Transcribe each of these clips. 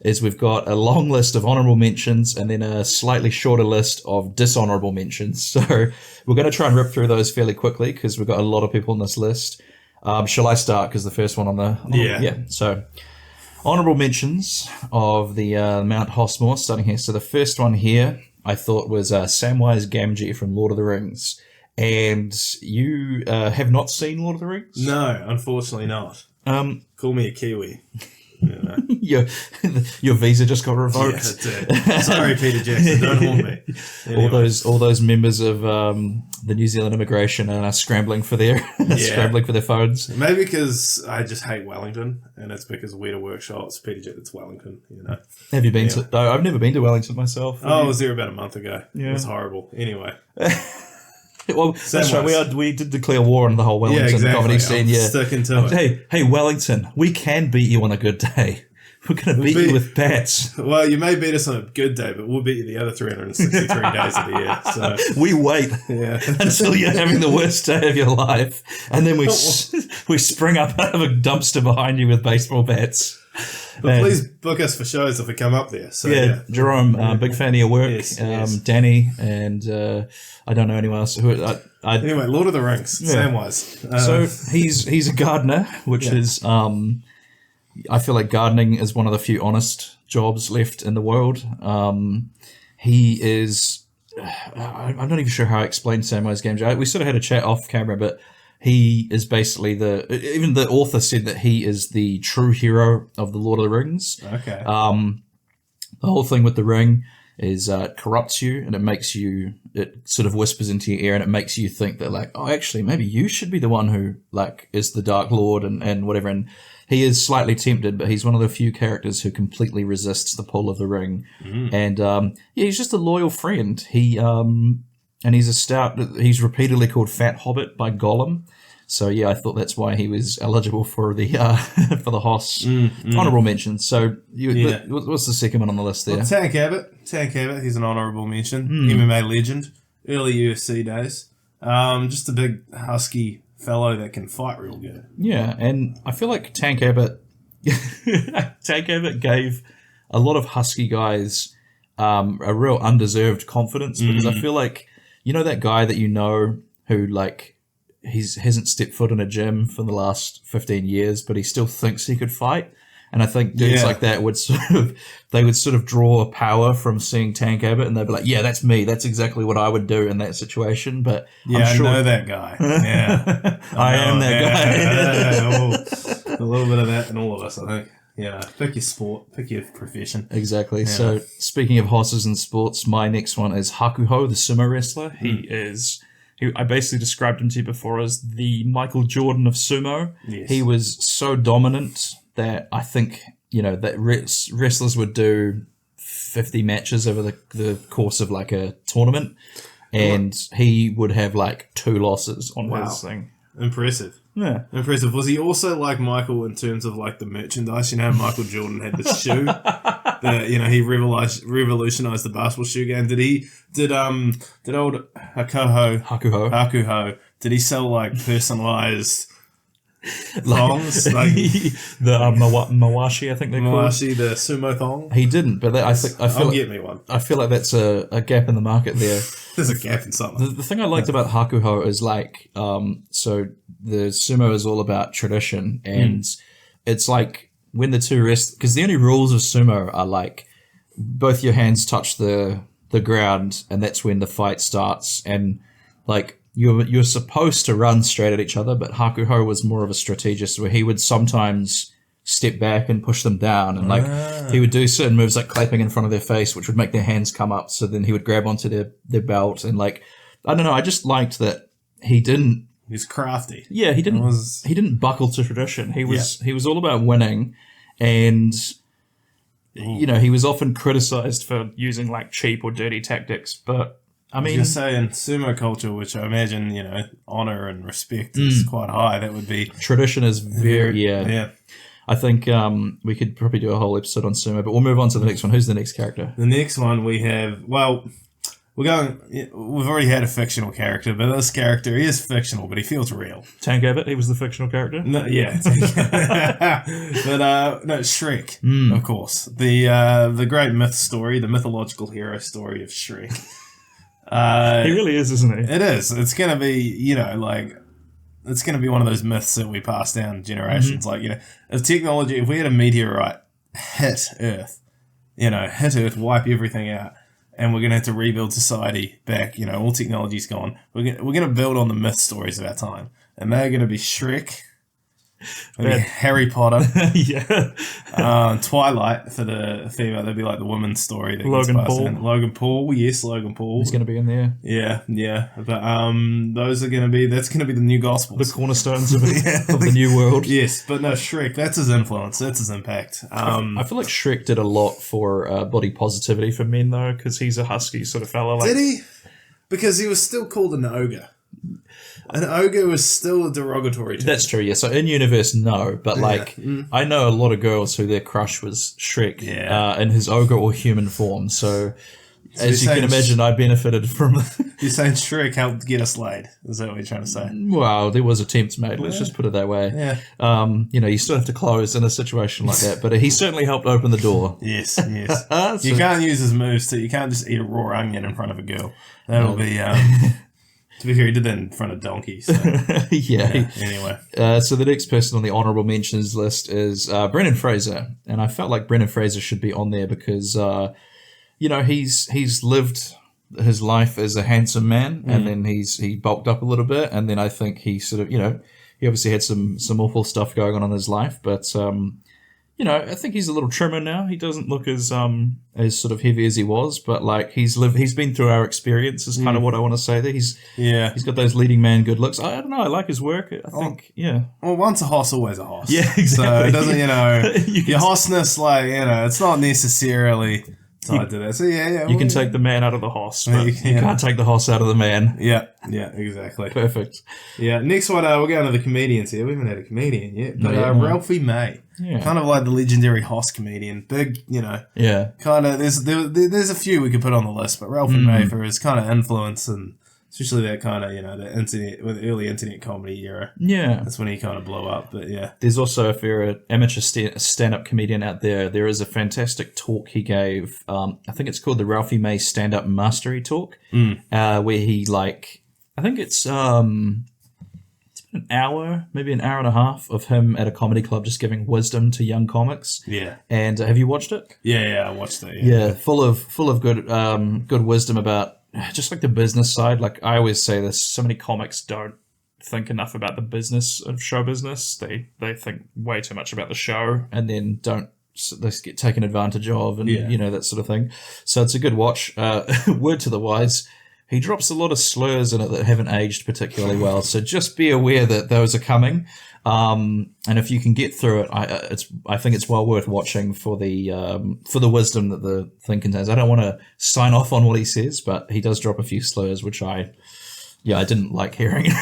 is we've got a long list of honourable mentions and then a slightly shorter list of dishonourable mentions. So we're going to try and rip through those fairly quickly because we've got a lot of people on this list. Shall I start? Because the first one on the... Yeah. So honourable mentions of the Mount Hossmore, starting here. So the first one here I thought was Samwise Gamgee from Lord of the Rings. And you have not seen Lord of the Rings? No, unfortunately not. Call me a Kiwi. your visa just got revoked. Yeah, that's it. Sorry, Peter Jackson, don't haunt me. Anyway. All those members of the New Zealand immigration are scrambling for their phones. Maybe because I just hate Wellington, and it's because Weta Workshops, Peter Jackson, it's Wellington. Have you been to? No, I've never been to Wellington myself. Oh, I was there about a month ago. Yeah. It was horrible. Anyway. Well, that's right. We did declare war on the whole Wellington comedy scene. I'm sticking to it. Hey, Wellington, we can beat you on a good day. We're going to beat you with bats. Well, you may beat us on a good day, but we'll beat you the other 363 days of the year. So we wait until you're having the worst day of your life, and then we spring up out of a dumpster behind you with baseball bats. But please book us for shows if we come up there. So, Jerome, big fan of your work. Yes. Danny, and I don't know anyone else. Anyway, Lord of the Rings, Samwise. So he's a gardener, which is... I feel like gardening is one of the few honest jobs left in the world. He is... I'm not even sure how I explain Samwise Gamgee. We sort of had a chat off camera, but he is basically even the author said that he is the true hero of the Lord of the Rings. Okay. The whole thing with the ring is it corrupts you, and it sort of whispers into your ear, and it makes you think that actually maybe you should be the one who is the Dark Lord and whatever. And he is slightly tempted, but he's one of the few characters who completely resists the pull of the ring. And he's just a loyal friend. And he's repeatedly called Fat Hobbit by Gollum. So I thought that's why he was eligible for the for the Hoss honourable mention. So what's the second one on the list there? Well, Tank Abbott, he's an honourable mention. MMA legend, early UFC days. Just a big husky fellow that can fight real good. Yeah, and I feel like Tank Abbott gave a lot of husky guys a real undeserved confidence, because I feel like that guy that who he hasn't stepped foot in a gym for the last 15 years, but he still thinks he could fight. And I think dudes like that would sort of draw power from seeing Tank Abbott, and they'd be like, yeah, that's me. That's exactly what I would do in that situation. But I'm sure I know that guy. Yeah. I am that guy. A little bit of that in all of us, I think. Yeah. Pick your sport, pick your profession. Exactly. Yeah. So speaking of horses and sports, my next one is Hakuho, the sumo wrestler. I basically described him to you before as the Michael Jordan of sumo. Yes. He was so dominant that I think, that wrestlers would do 50 matches over the course of a tournament, and he would have 2 losses on his thing. Impressive. Yeah. Impressive. Was he also like Michael in terms of the merchandise? Michael Jordan had the shoe that, he revolutionized the basketball shoe game. Did old Hakuho, did he sell personalized thongs? The Mawashi, I think they're called. Mawashi, the sumo thong? He didn't, but get me one. I feel like that's a gap in the market there. There's a gap in something. The thing I liked about Hakuho is so the sumo is all about tradition, and it's when the two wrestle, because the only rules of sumo are both your hands touch the ground, and that's when the fight starts, and you're supposed to run straight at each other, but Hakuho was more of a strategist where he would sometimes step back and push them down, and he would do certain moves like clapping in front of their face, which would make their hands come up, so then he would grab onto their belt, and I don't know, I just liked that he didn't... He's crafty. Yeah, he didn't buckle to tradition. He was all about winning, and he was often criticized for using cheap or dirty tactics, but I mean, you're saying sumo culture, which I imagine, honor and respect is quite high. That would be... Tradition is very, yeah. I think we could probably do a whole episode on sumo, but we'll move on to the next one. Who's the next character? The next one we have, we've already had a fictional character, but this character is fictional, but he feels real. Tank Abbott, he was the fictional character? No, yeah. But, no, Shrek, of course. The great myth story, the mythological hero story of Shrek. He really is, isn't he? It is. It's going to be, it's going to be one of those myths that we pass down generations. Like, if we had a meteorite hit Earth, wipe everything out, and we're going to have to rebuild society back, all technology's gone. We're going to build on the myth stories of our time. And they're going to be Shrek, maybe Harry Potter, Twilight for the female. That'd be like the woman's story. That Logan Paul. Logan Paul, yes, Logan Paul. He's going to be in there. Yeah. But that's going to be the new Gospels. The cornerstones of the new world. Yes, but no, Shrek, that's his influence, that's his impact. I feel like Shrek did a lot for body positivity for men, though, because he's a husky sort of fella. Did he? Because he was still called an ogre. An ogre was still a derogatory term. That's true, yeah. So in universe, no. But I know a lot of girls who their crush was Shrek in his ogre or human form. So as you can imagine, I benefited from You're saying Shrek helped get us laid. Is that what you're trying to say? Well, there was attempts made. Let's just put it that way. Yeah. You still have to close in a situation like that. But he certainly helped open the door. Yes. You can't use his moves you can't just eat a raw onion in front of a girl. That'll be... To be fair, he did that in front of donkeys. So. Anyway. So the next person on the honourable mentions list is Brendan Fraser. And I felt like Brendan Fraser should be on there because, he's lived his life as a handsome man and then he bulked up a little bit. And then I think he sort of, he obviously had some awful stuff going on in his life. But, I think he's a little trimmer now. He doesn't look as sort of heavy as he was, but like he's been through our experience is kind of what I want to say there. He's got those leading man good looks. I don't know, I like his work. I think, Well, once a hoss, always a hoss. Yeah, exactly. So it doesn't, your hossness, it's not necessarily tied to that. So you can take the man out of the hoss, but you can't take the hoss out of the man. Yeah, exactly. Perfect. Yeah, next one, we're going to the comedians here. We haven't had a comedian yet, but Ralphie May. Yeah. Kind of like the legendary Hoss comedian. Big, Yeah. Kind of, there's a few we could put on the list, but Ralphie May for his kind of influence and especially that kind of, the internet, with the early internet comedy era. Yeah. That's when he kind of blew up, but yeah. There's also, if you're an amateur stand-up comedian out there, there is a fantastic talk he gave. I think it's called the Ralphie May Stand-Up Mastery Talk, where he, I think it's an hour, maybe an hour and a half of him at a comedy club just giving wisdom to young comics. Yeah. And have you watched it? Yeah, I watched it. Yeah, full of good wisdom about just like the business side. Like I always say this, so many comics don't think enough about the business of show business. They think way too much about the show and then they get taken advantage of and that sort of thing. So it's a good watch. Word to the wise, he drops a lot of slurs in it that haven't aged particularly well. So just be aware that those are coming. And if you can get through it, I think it's well worth watching for the wisdom that the thing contains. I don't want to sign off on what he says, but he does drop a few slurs, which I didn't like hearing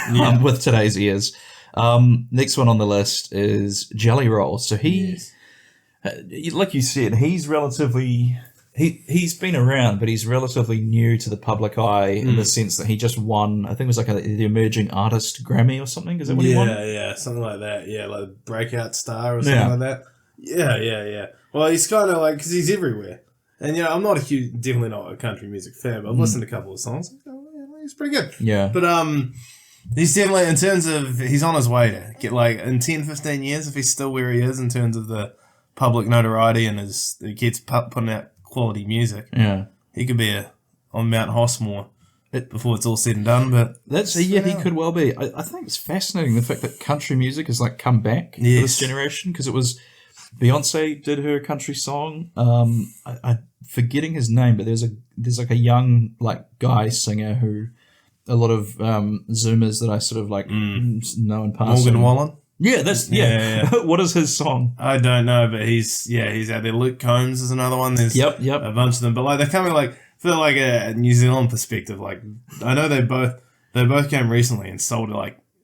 with today's ears. Next one on the list is Jelly Roll. So like you said, he's relatively... He's been around, but he's relatively new to the public eye in the sense that he just won, I think it was like the Emerging Artist Grammy or something. Is that what he won? Yeah, something like that. Yeah, like Breakout Star or something like that. Yeah. Well, he's kind of like, because he's everywhere. And, I'm not definitely not a country music fan, but I've listened to a couple of songs. He's pretty good. Yeah. But he's definitely, in terms of, he's on his way to get in 10, 15 years, if he's still where he is in terms of the public notoriety and he keeps putting out quality music. Yeah, he could be on Mount Hossmore before it's all said and done. But he could well be. I think it's fascinating the fact that country music has come back for this generation, because it was Beyonce did her country song. I'm forgetting his name, but there's a young guy singer who a lot of Zoomers that I sort of know in passing. Morgan Wallen. Yeah, yeah. What is his song? I don't know, but he's out there. Luke Combs is another one. There's yep. a bunch of them, but they're coming for a New Zealand perspective. I know they both came recently and sold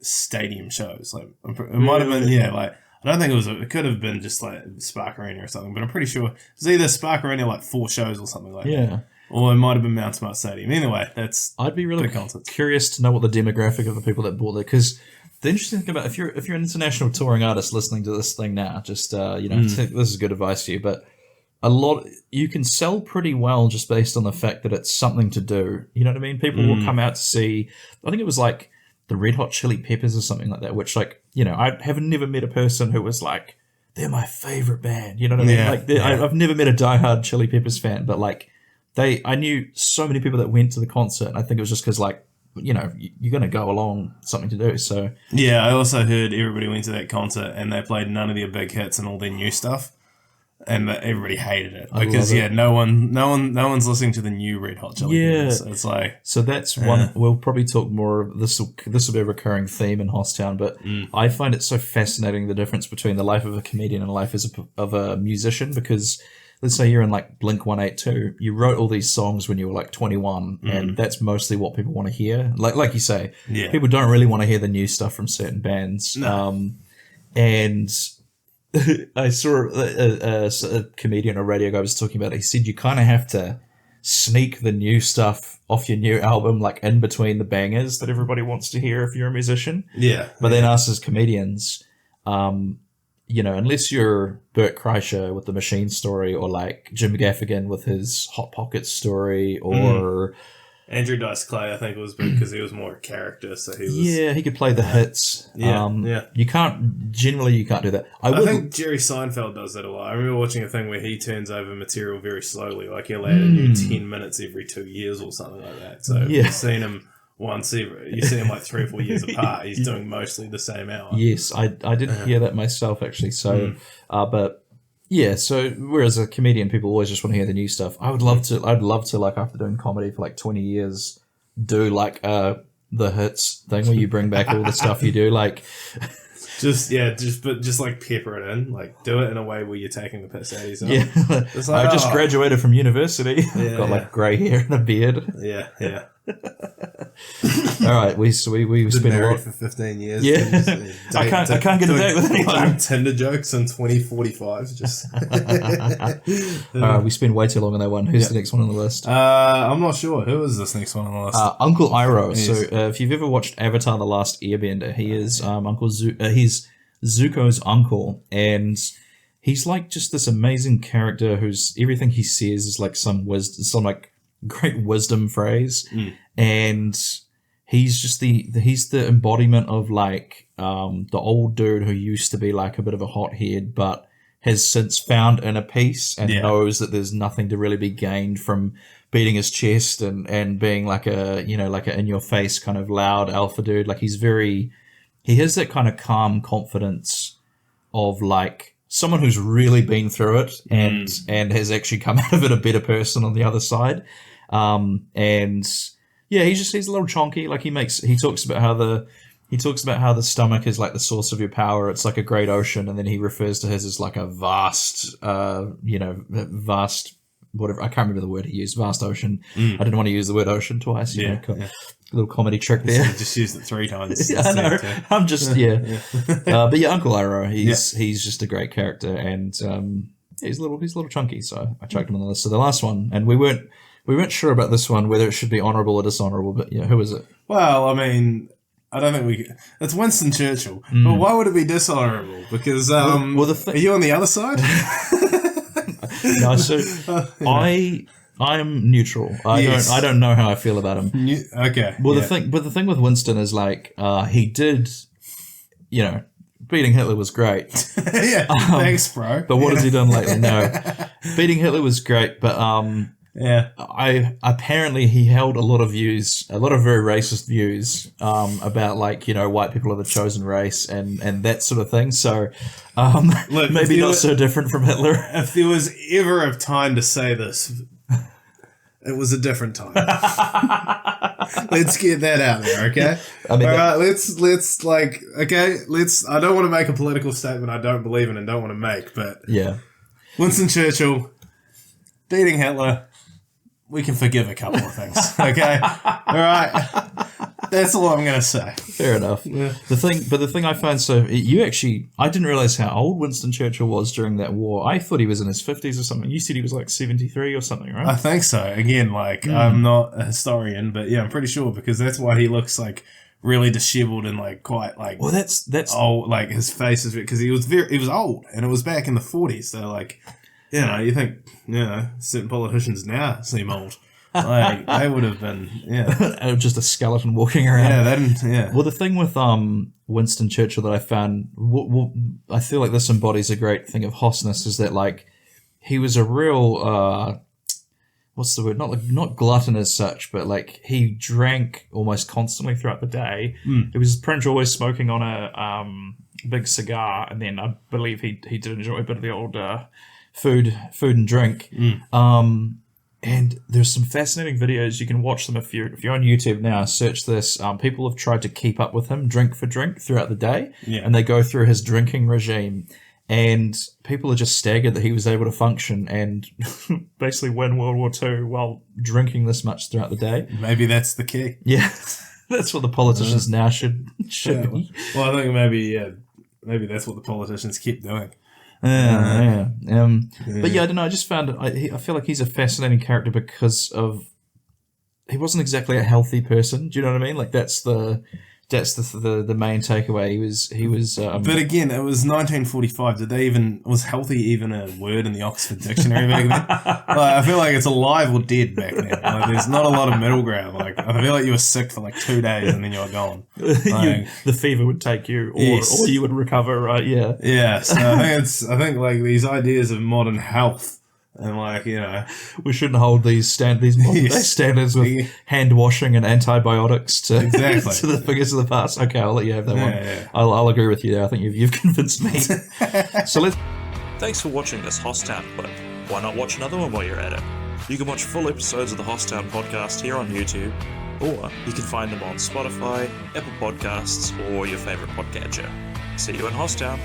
stadium shows. It might have been I don't think it could have been just Spark Arena or something, but I'm pretty sure it was either Spark Arena 4 shows or something like that. Or it might have been Mount Smart Stadium. Anyway, that's I'd be really big concerts. curious to know what the demographic of the people that bought it, because the interesting thing about if you're an international touring artist listening to this thing now, just this is good advice to you, but you can sell pretty well just based on the fact that it's something to do. You know what I mean? People will come out to see. I think it was like the Red Hot Chili Peppers or something like that, which I have never met a person who was like, they're my favorite band. You know what I mean? I've never met a diehard Chili Peppers fan, but like I knew so many people that went to the concert, and I think it was just because like, you're going to go along, something to do. So yeah, I also heard everybody went to that concert and they played none of their big hits and all their new stuff, and everybody hated it because no one's listening to the new Red Hot Chili Peppers. It's like, so that's one. We'll probably talk more of this. This will be a recurring theme in Hosstown, but I find it so fascinating the difference between the life of a comedian and the life of a musician, because let's say you're in like Blink-182, you wrote all these songs when you were like 21, and that's mostly what people want to hear. Like you say, people don't really want to hear the new stuff from certain bands. No. And I saw a comedian or radio guy was talking about it. He said you kind of have to sneak the new stuff off your new album, like in between the bangers that everybody wants to hear if you're a musician. Yeah. But then us as comedians, unless you're Bert Kreischer with the Machine story, or like Jim Gaffigan with his Hot Pockets story, or Andrew Dice Clay, I think it was big because he was more a character, so he was... Yeah, he could play the hits. You can't do that. I think Jerry Seinfeld does that a lot. I remember watching a thing where he turns over material very slowly, like he'll add a new 10 minutes every 2 years or something like that. So you've seen him you see him like 3 or 4 years apart. He's doing mostly the same hour. Yes, I didn't hear that myself, actually. So, but... Yeah, so whereas a comedian, people always just want to hear the new stuff. I'd love to, like, after doing comedy for like 20 years, do like the hits thing where you bring back all the stuff you do, like... Just like pepper it in, like do it in a way where you're taking the piss out of yourself. Yeah, like, I just graduated from university. I've got like grey hair and a beard. Yeah. All right, we spent married for 15 years. Yeah, I can't get a date with anyone. Tinder jokes in 2045. Just. All right, we spent way too long on that one. Who's the next one on the list? I'm not sure. Who is this next one on the list? Uncle Iroh. So if you've ever watched Avatar: The Last Airbender, he is he's Zuko's uncle, and he's like just this amazing character who's everything he says is like some like great wisdom phrase, and he's just he's the embodiment of like the old dude who used to be like a bit of a hothead but has since found inner peace and knows that there's nothing to really be gained from beating his chest and being like a in your face kind of loud alpha dude. Like he has that kind of calm confidence of like someone who's really been through it and has actually come out of it a better person on the other side. He's a little chonky. Like he talks about how the stomach is like the source of your power. It's like a great ocean, and then he refers to his as like a vast whatever. I can't remember the word he used. Vast ocean. I didn't want to use the word ocean twice. A little comedy trick there. So just used it 3 times. I know. I'm just but yeah, Uncle Iroh. He's just a great character, and he's a little chunky. So I chucked him on the list. So the last one, and we weren't sure about this one whether it should be honourable or dishonourable. But who is it? Well, I mean, I don't think we could. It's Winston Churchill. But why would it be dishonourable? Because are you on the other side? No, so I'm neutral. I don't know how I feel about him. Okay. Well, the thing with Winston is like he did, beating Hitler was great. Thanks, bro. But what has he done lately? No, beating Hitler was great, but apparently he held a lot of very racist views about like white people are the chosen race and that sort of thing. So look, maybe not so different from Hitler. If there was ever a time to say this, it was a different time. Let's get that out there, okay? I mean, all right, let's I don't want to make a political statement I don't believe in and don't want to make, but Winston Churchill beating Hitler, we can forgive a couple of things, okay? All right. That's all I'm gonna say. Fair enough. Yeah. The thing I found I didn't realize how old Winston Churchill was during that war. I thought he was in his 50s or something. You said he was like 73 or something, right? I think so. Again, I'm not a historian, but yeah, I'm pretty sure because that's why he looks like really disheveled and like quite like. Well, that's old. Like his face is because he was old, and it was back in the 40s. So like, you think certain politicians now seem old. Like they would have been, just a skeleton walking around. Yeah. Well, the thing with Winston Churchill that I found, I feel like this embodies a great thing of Hossness, is that like he was a real what's the word? Not glutton as such, but like he drank almost constantly throughout the day. It was pretty much always smoking on a big cigar, and then I believe he did enjoy a bit of the old food and drink. And there's some fascinating videos. You can watch them if you're on YouTube now. Search this. People have tried to keep up with him drink for drink throughout the day, and they go through his drinking regime. And people are just staggered that he was able to function and basically win World War II while drinking this much throughout the day. Maybe that's the key. Yeah, that's what the politicians now should be. Well, I think maybe that's what the politicians keep doing. But yeah, I don't know. I just found I feel like he's a fascinating character because he wasn't exactly a healthy person. Do you know what I mean? Like that's the main takeaway. He was. But again, it was 1945. Was healthy even a word in the Oxford Dictionary back then? I feel like it's alive or dead back then. Like, there's not a lot of middle ground. Like I feel like you were sick for like 2 days and then you were gone. The fever would take you, or you would recover. Right? Yeah. Yeah. So I think like these ideas of modern health. And like, we shouldn't hold these modern day standards with hand washing and antibiotics to the figures of the past. Okay, I'll let you have that one. Yeah. I'll agree with you there. I think you've convinced me. So Thanks for watching this Hosstown clip. Why not watch another one while you're at it? You can watch full episodes of the Hosstown podcast here on YouTube, or you can find them on Spotify, Apple Podcasts, or your favorite podcatcher. See you in Hosstown.